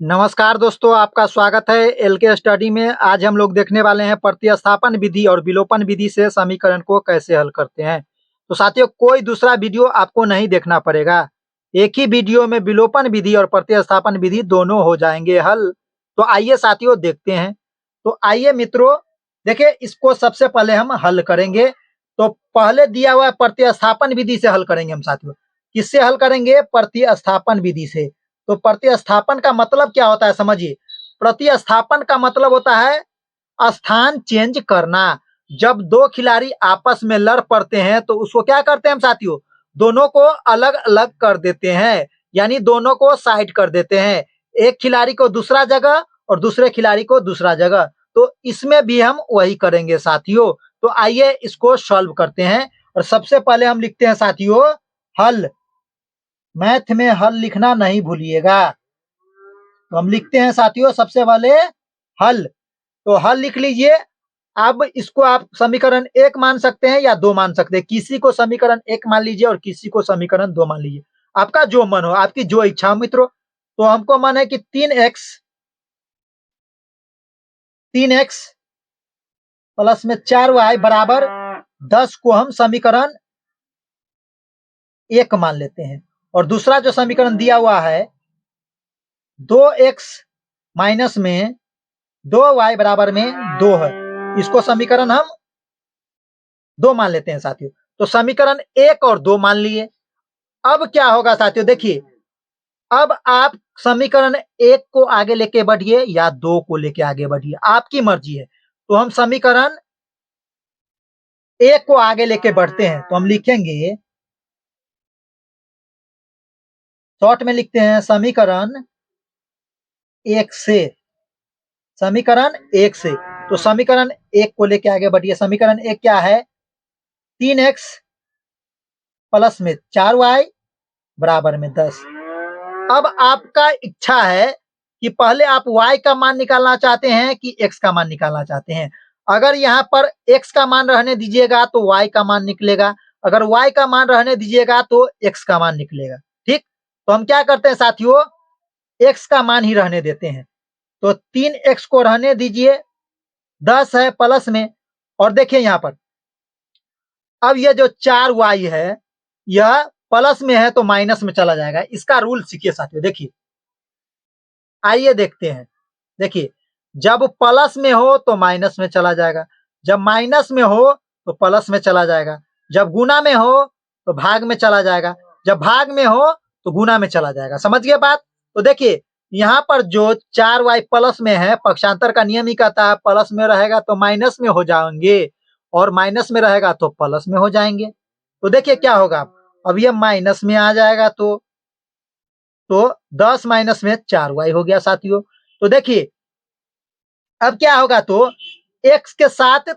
नमस्कार दोस्तों, आपका स्वागत है एलके स्टडी में। आज हम लोग देखने वाले हैं प्रतिस्थापन विधि और विलोपन विधि से समीकरण को कैसे हल करते हैं। तो साथियों, कोई दूसरा वीडियो आपको नहीं देखना पड़ेगा। एक ही वीडियो में विलोपन विधि और प्रतिस्थापन विधि दोनों हो जाएंगे हल। तो आइए साथियों देखते हैं। तो आइए मित्रों, देखिए इसको सबसे पहले हम हल करेंगे। तो पहले दिया हुआ प्रतिस्थापन विधि से हल करेंगे हम साथियों। किससे हल करेंगे? प्रतिस्थापन विधि से। तो प्रतिस्थापन का मतलब क्या होता है समझिए। प्रतिस्थापन का मतलब होता है स्थान चेंज करना। जब दो खिलाड़ी आपस में लड़ पड़ते हैं तो उसको क्या करते हैं हम साथियों? दोनों को अलग अलग कर देते हैं, यानी दोनों को साइड कर देते हैं। एक खिलाड़ी को दूसरा जगह और दूसरे खिलाड़ी को दूसरा जगह। तो इसमें भी हम वही करेंगे साथियों। तो आइए इसको सॉल्व करते हैं। और सबसे पहले हम लिखते हैं साथियों हल। मैथ में हल लिखना नहीं भूलिएगा। तो हम लिखते हैं साथियों सबसे पहले हल। तो हल लिख लीजिए। अब इसको आप समीकरण 1 मान सकते हैं या 2 मान सकते हैं। किसी को समीकरण 1 मान लीजिए और किसी को समीकरण 2 मान लीजिए। आपका जो मन हो, आपकी जो इच्छा हो मित्रों। तो हमको मन है कि 3x प्लस में 4y बराबर 10 को हम समीकरण 1 मान लेते हैं। और दूसरा जो समीकरण दिया हुआ है 2x माइनस में 2y बराबर में 2 है, इसको समीकरण हम 2 मान लेते हैं साथियों। तो समीकरण 1 और 2 मान लिए। अब क्या होगा साथियों, देखिए अब आप समीकरण 1 को आगे लेके बढ़िए या 2 को लेके आगे बढ़िए, आपकी मर्जी है। तो हम समीकरण 1 को आगे लेके बढ़ते हैं। तो हम लिखेंगे, शॉर्ट में लिखते हैं समीकरण 1 से। समीकरण 1 से। तो समीकरण 1 को लेके आगे बढ़िए। समीकरण 1 क्या है? 3x प्लस में 4y बराबर में 10। अब आपका इच्छा है कि पहले आप y का मान निकालना चाहते हैं कि x का मान निकालना चाहते हैं। अगर यहाँ पर x का मान रहने दीजिएगा तो y का मान निकलेगा, अगर y का मान रहने दीजिएगा तो x का मान निकलेगा। ठीक, तो हम क्या करते हैं साथियों, x का मान ही रहने देते हैं। तो 3x को रहने दीजिए, 10 है प्लस में। और देखिए यहाँ पर अब ये जो 4y है यह प्लस में है तो माइनस में चला जाएगा। इसका रूल सीखिए साथियों। देखिए, आइए देखते हैं। देखिए, जब प्लस में हो तो माइनस में चला जाएगा, जब माइनस में हो तो प्लस में चला जाएगा, जब गुना में हो तो भाग में चला जाएगा, जब भाग में हो तो गुना में चला जाएगा। समझ गए बात? तो देखिए यहाँ पर जो 4y प्लस में है, पक्षांतर का नियम ही कहता है प्लस में रहेगा तो माइनस में हो जाएंगे और माइनस में रहेगा तो प्लस में हो जाएंगे। तो देखिए क्या होगा, अब ये माइनस में आ जाएगा तो 10 माइनस में 4y हो गया साथियों। तो देखिए अब क्या होगा, तो x के साथ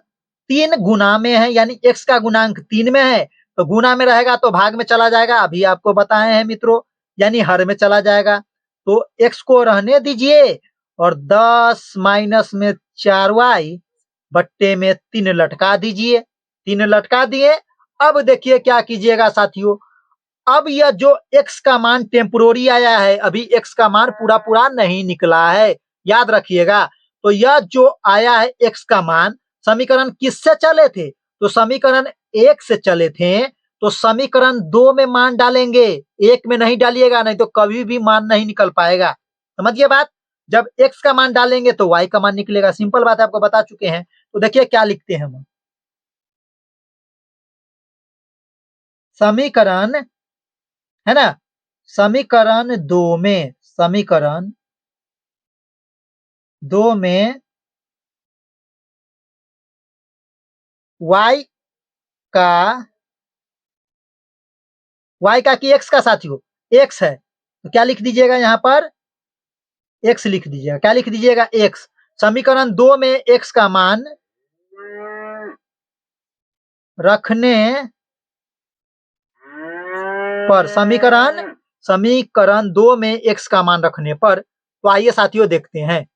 3 गुना में है, यानी x का गुणांक 3 में है तो गुना में रहेगा तो भाग में चला जाएगा। अभी आपको बताए हैं मित्रों, यानी हर में चला जाएगा। तो x को रहने दीजिए और 10 माइनस में 4y बट्टे में 3 लटका दीजिए। 3 लटका दिए। अब देखिए क्या कीजिएगा साथियों, अब यह जो x का मान टेम्पोररी आया है, अभी x का मान पूरा पूरा नहीं निकला है, याद रखिएगा। तो यह जो आया है x का मान, समीकरण किससे चले थे? तो समीकरण 1 से चले थे। तो समीकरण 2 में मान डालेंगे, 1 में नहीं डालिएगा, नहीं तो कभी भी मान नहीं निकल पाएगा। समझिए बात। जब x का मान डालेंगे तो y का मान निकलेगा। सिंपल बात है, आपको बता चुके हैं। तो देखिए क्या लिखते हैं हम, समीकरण, है ना, समीकरण 2 में, समीकरण 2 में y का, y का कि x का साथियों, x है तो क्या लिख दीजिएगा, यहाँ पर x लिख दीजिएगा। क्या लिख दीजिएगा? x। समीकरण 2 में x का मान रखने पर, समीकरण 2 में x का मान रखने पर, तो आइए साथियों देखते हैं।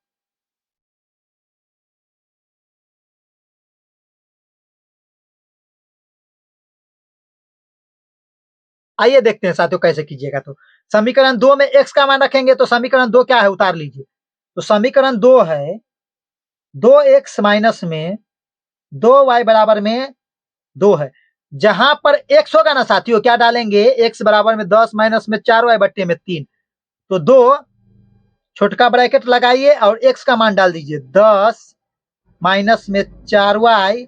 आइए देखते हैं साथियों कैसे कीजिएगा। तो समीकरण 2 में x का मान रखेंगे तो समीकरण 2 क्या है, उतार लीजिए। तो समीकरण 2 है 2x माइनस में 2y बराबर में 2 है। जहां पर x होगा ना साथियों, क्या डालेंगे, x बराबर में 10 माइनस में 4y बट्टे में 3। तो 2 छोटका ब्रैकेट लगाइए और x का मान डाल दीजिए, 10 माइनस में 4y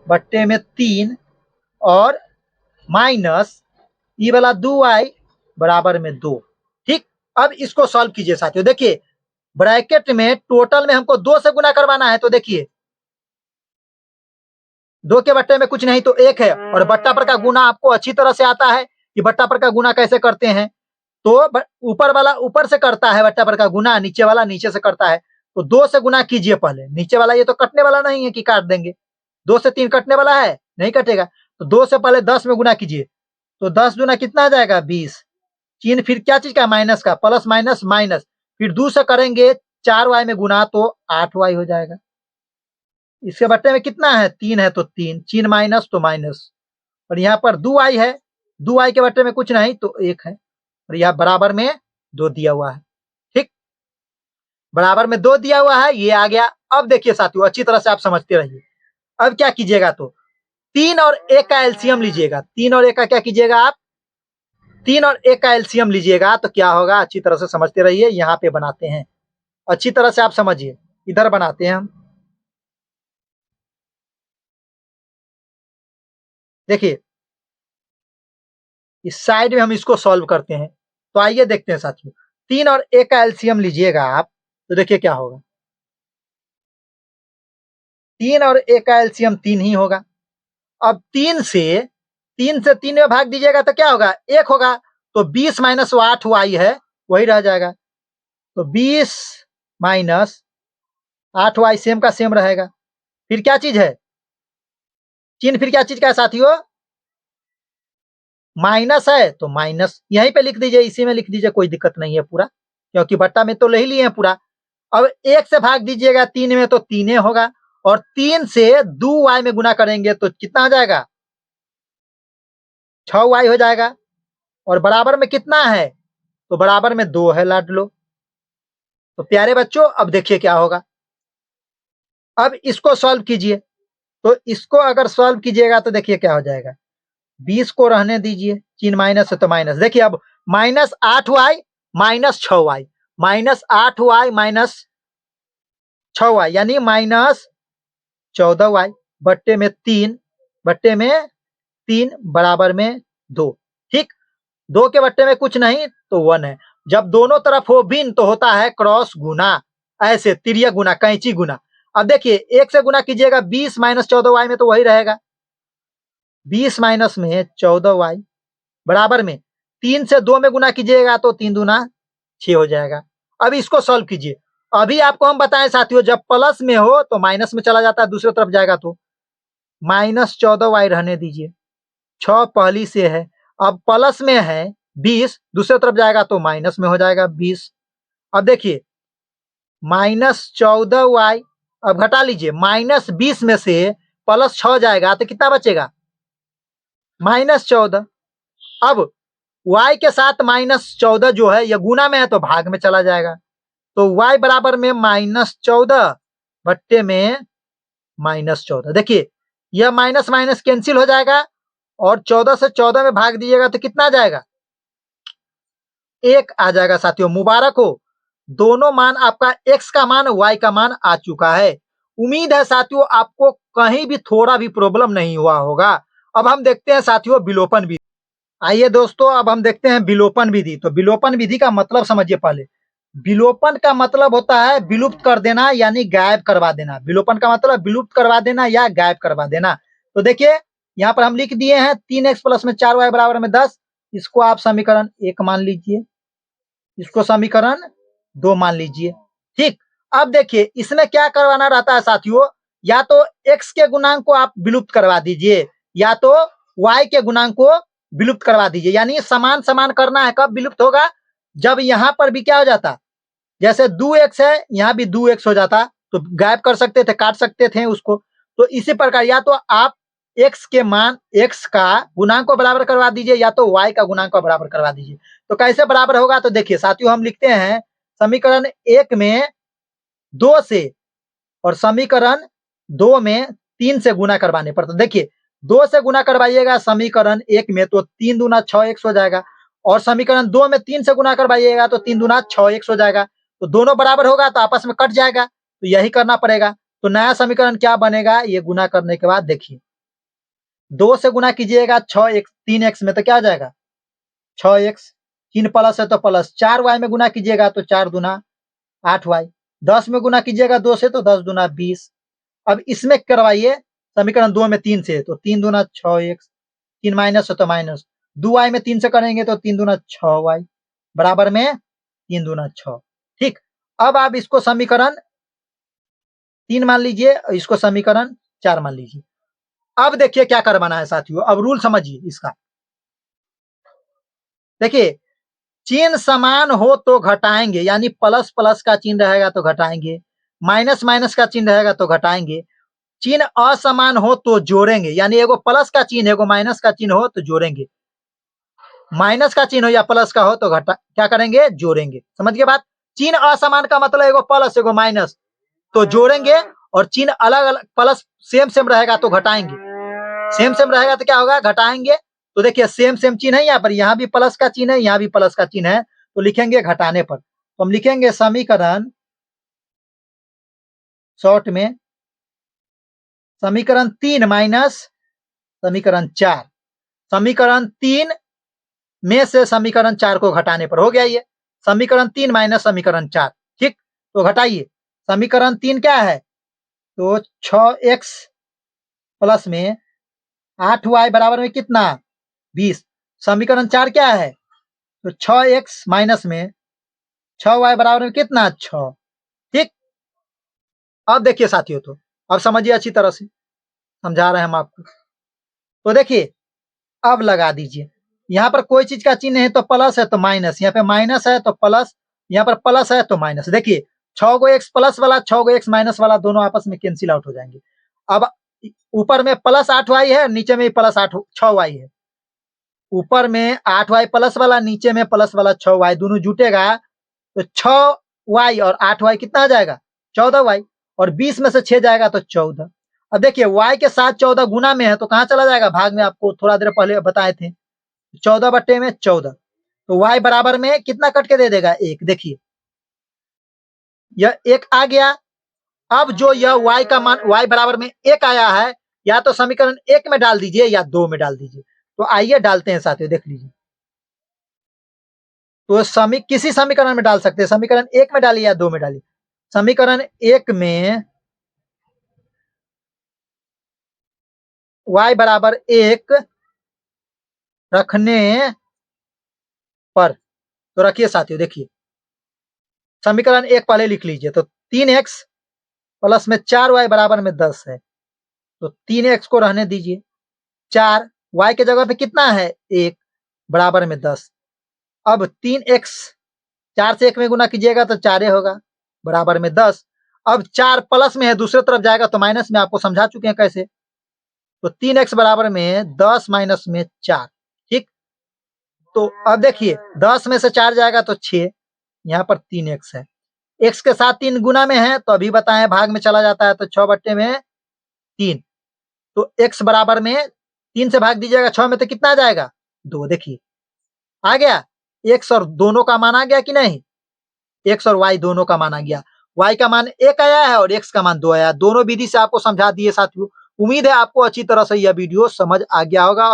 बट्टे में 3 और माइनस ये वाला 2y बराबर में 2। ठीक, अब इसको सॉल्व कीजिए साथियों। देखिए ब्रैकेट में टोटल में हमको 2 से गुना करवाना है, तो देखिए 2 के बट्टे में कुछ नहीं तो 1 है, और बट्टा पर का गुना आपको अच्छी तरह से आता है कि बट्टा पर का गुना कैसे करते हैं। तो ऊपर वाला ऊपर से करता है बट्टा पर का गुना, नीचे वाला नीचे से करता है। तो 2 से गुना कीजिए पहले, नीचे वाला ये तो कटने वाला नहीं है कि काट देंगे, 2 से 3 कटने वाला है, नहीं कटेगा। तो 2 से पहले 10 में गुना कीजिए, तो 10 गुना कितना आ जाएगा, 20। चिन्ह फिर क्या चीज का, माइनस का, प्लस माइनस माइनस, फिर 2 से करेंगे 4y में गुना तो 8y हो जाएगा। इसके बट्टे में कितना है, 3 है तो 3, चिन्ह माइनस तो माइनस, और यहाँ पर 2y है, 2y के बट्टे में कुछ नहीं तो 1 है, और यहाँ बराबर में 2 दिया हुआ है। ठीक, बराबर में 2 दिया हुआ है, ये आ गया। अब देखिए साथियों अच्छी तरह से आप समझते रहिए। अब क्या कीजिएगा, तो 3 और 1 का एलसीएम लीजिएगा। 3 और 1 का क्या कीजिएगा आप, 3 और 1 का एलसीएम लीजिएगा तो क्या होगा, अच्छी तरह से समझते रहिए। यहाँ पे बनाते हैं, अच्छी तरह से आप समझिए, इधर बनाते हैं हम। देखिए इस साइड में हम इसको सॉल्व करते हैं। तो आइए देखते हैं साथियों, 3 और 1 का एलसीएम लीजिएगा आप, तो देखिए क्या होगा, 3 और 1 का एलसीएम 3 ही होगा। अब 3 में भाग दीजिएगा तो क्या होगा, 1 होगा। तो 20 माइनस 8y है, वही रह जाएगा। तो 20 माइनस 8y सेम का सेम रहेगा। फिर क्या चीज है, चिन्ह फिर क्या चीज का है साथियों, माइनस है तो माइनस यहीं पे लिख दीजिए, इसी में लिख दीजिए, कोई दिक्कत नहीं है पूरा, क्योंकि बट्टा में तो ले ही लिए हैं पूरा। अब 1 से भाग दीजिएगा 3 में तो 3 होगा, और 3 से 2y में गुना करेंगे तो कितना हो जाएगा, 6y हो जाएगा। और बराबर में कितना है, तो बराबर में 2 है, लाड लो। तो प्यारे बच्चों अब देखिए क्या होगा, अब इसको सॉल्व कीजिए। तो इसको अगर सॉल्व कीजिएगा तो देखिए क्या हो जाएगा, 20 को रहने दीजिए, चिन्ह माइनस है तो माइनस। देखिए अब -8y minus 6y, -8y minus 6y यानी -14y बट्टे में 3, बट्टे में 3 बराबर में 2। ठीक, 2 के बट्टे में कुछ नहीं तो 1 है। जब दोनों तरफ हो भिन्न तो होता है क्रॉस गुना, ऐसे तिर्यक गुना, कैंची गुना। अब देखिए 1 से गुना कीजिएगा, 20 माइनस 14y में तो वही रहेगा, 20 माइनस में 14y बराबर में 3 से 2 में गुना कीजिएगा तो 3 दूना 6 हो जाएगा। अब इसको सॉल्व कीजिए। अभी आपको हम बताएं साथियों, जब प्लस में हो तो माइनस में चला जाता है, दूसरी तरफ जाएगा तो -14y रहने दीजिए, 6 पहली से है। अब प्लस में है 20, दूसरी तरफ जाएगा तो माइनस में हो जाएगा 20। अब देखिए -14y, अब घटा लीजिए, -20 में से +6 जाएगा तो कितना बचेगा, -14। अब y के साथ -14 जो है यह गुना में है तो भाग में चला जाएगा, तो y बराबर में -14 बट्टे में -14। देखिए यह माइनस माइनस कैंसिल हो जाएगा, और 14 से 14 में भाग दीजिएगा तो कितना आ जाएगा, 1 आ जाएगा। साथियों मुबारक हो, दोनों मान आपका x का मान y का मान आ चुका है। उम्मीद है साथियों आपको कहीं भी थोड़ा भी प्रॉब्लम नहीं हुआ होगा। अब हम देखते हैं साथियों विलोपन विधि। आइए दोस्तों अब हम देखते हैं विलोपन विधि। तो विलोपन विधि का मतलब समझिए पहले। विलोपन का मतलब होता है विलुप्त कर देना यानी गायब करवा देना। विलोपन का मतलब विलुप्त करवा देना या गायब करवा देना। तो देखिए यहाँ पर हम लिख दिए हैं 3x प्लस में 4y बराबर में 10। इसको आप समीकरण 1 मान लीजिए, इसको समीकरण 2 मान लीजिए। ठीक, अब देखिए इसमें क्या करवाना रहता है साथियों, या तो x के गुणांक को आप विलुप्त करवा दीजिए या तो y के गुणांक को विलुप्त करवा दीजिए। यानी समान समान करना है। कब विलुप्त होगा, जब यहां पर भी क्या हो जाता, जैसे 2x है यहाँ भी 2x हो जाता, तो गायब कर सकते थे, काट सकते थे उसको। तो इसी प्रकार या तो आप x के मान x का गुणांक को बराबर करवा दीजिए या तो y का गुणांक को बराबर करवा दीजिए। तो कैसे बराबर होगा, तो देखिए साथियों हम लिखते हैं समीकरण 1 में 2 से और समीकरण 2 में 3 से गुना करवाने पर। तो देखिए 2 से गुना करवाइएगा समीकरण 1 में तो 3 दूना 6x हो जाएगा और समीकरण 2 में 3 से गुना करवाइएगा तो 3 दूना 6x हो जाएगा। तो दोनों बराबर होगा तो आपस में कट जाएगा, तो यही करना पड़ेगा। तो नया समीकरण क्या बनेगा, ये गुना करने के बाद देखिए 2 से गुना कीजिएगा 6x 3x में तो क्या हो जाएगा 6x, 3 प्लस है तो प्लस, 4y में गुना कीजिएगा तो 4 दूना 8y, 10 में गुना कीजिएगा 2 से तो 10 दूना 20। अब इसमें करवाइए समीकरण 2 में 3 से तो 3 दूना 6x, 3 माइनस है तो माइनस, 2y में 3 से करेंगे तो 3 दूना 6y बराबर में 3 दूना 6। ठीक, अब आप इसको समीकरण 3 मान लीजिए, इसको समीकरण 4 मान लीजिए। अब देखिए क्या करवाना है साथियों, अब रूल समझिए इसका। देखिए चिन्ह समान हो तो घटाएंगे, यानी प्लस प्लस का चिन्ह रहेगा तो घटाएंगे, माइनस माइनस का चिन्ह रहेगा तो घटाएंगे। चिन्ह असमान हो तो जोड़ेंगे, यानी एगो प्लस का चिन्ह एगो माइनस का चिन्ह हो तो जोड़ेंगे, माइनस का चिन्ह हो या प्लस का हो तो घटा क्या करेंगे, जोड़ेंगे। समझ गए बात। चिन्ह असमान का मतलब एगो प्लस एगो माइनस तो जोड़ेंगे, और चिन्ह अलग अलग प्लस सेम सेम रहेगा तो घटाएंगे, सेम सेम रहेगा तो क्या होगा, घटाएंगे। तो देखिए सेम सेम चिन्ह है यहाँ पर, यहाँ भी प्लस का चिन्ह है, यहाँ भी प्लस का चिन्ह है, तो लिखेंगे घटाने पर। तो हम लिखेंगे समीकरण शॉर्ट में समीकरण 3 माइनस समीकरण 4, समीकरण 3 में से समीकरण 4 को घटाने पर हो गया ये समीकरण 3 माइनस समीकरण 4। ठीक, तो घटाइए, समीकरण 3 क्या है, तो 6x प्लस में 8y बराबर में कितना 20, समीकरण 4 क्या है, तो 6x माइनस में 6y बराबर में कितना 6। ठीक, अब देखिए साथियों, तो अब समझिए अच्छी तरह से समझा रहे हैं हम आपको। तो देखिए अब लगा दीजिए, यहाँ पर कोई चीज का चिन्ह है तो प्लस है तो माइनस, यहाँ पे माइनस है तो प्लस, यहाँ पर प्लस है तो माइनस। देखिए 6 गो x प्लस वाला 6 गो x माइनस वाला दोनों आपस में कैंसिल आउट हो जाएंगे। अब ऊपर में प्लस 8y है, नीचे में प्लस 6y है, ऊपर में 8y प्लस वाला, नीचे में प्लस वाला 6y, दोनों जुटेगा तो 6y और 8y कितना आ जाएगा 14y, और 20 में से 6 जाएगा तो 14। अब देखिए y के साथ 14 गुना में है तो कहां चला जाएगा, भाग में, आपको थोड़ा देर पहले बताए थे 14 बट्टे में 14, तो y बराबर में कितना कट के दे देगा 1। देखिए यह 1 आ गया। अब जो यह y का मान y बराबर में 1 आया है, या तो समीकरण 1 में डाल दीजिए या 2 में डाल दीजिए। तो आइए डालते हैं साथियों, देख लीजिए। तो किसी समीकरण में डाल सकते हैं, समीकरण 1 में डालिए या 2 में डालिए। समीकरण 1 में y बराबर 1 रखने पर, तो रखिए साथियों, देखिए समीकरण 1 पहले लिख लीजिए, तो 3x प्लस में 4y बराबर में 10 है, तो 3x को रहने दीजिए, 4 y के जगह पे कितना है 1 बराबर में 10। अब 3x 4 से 1 में गुना कीजिएगा तो 4 होगा बराबर में 10। अब 4 प्लस में है, दूसरे तरफ जाएगा तो माइनस में, आपको समझा चुके हैं कैसे। तो 3x बराबर में 10 माइनस में 4। ठीक, तो अब देखिए 10 में से 4 जाएगा तो 6, यहाँ पर 3x है, x के साथ 3 गुना में है तो अभी बताएं भाग में चला जाता है तो 6 बट्टे में 3, तो x बराबर में 3 से भाग दीजिएगा 6 में तो कितना आ जाएगा 2। देखिए आ गया, x और दोनों का मान आ गया कि नहीं, x और y दोनों का मान आ गया। y का मान 1 आया है और x का मान 2 आया। दोनों विधि से आपको समझा दिए साथियों। उम्मीद है आपको अच्छी तरह से यह वीडियो समझ आ गया होगा।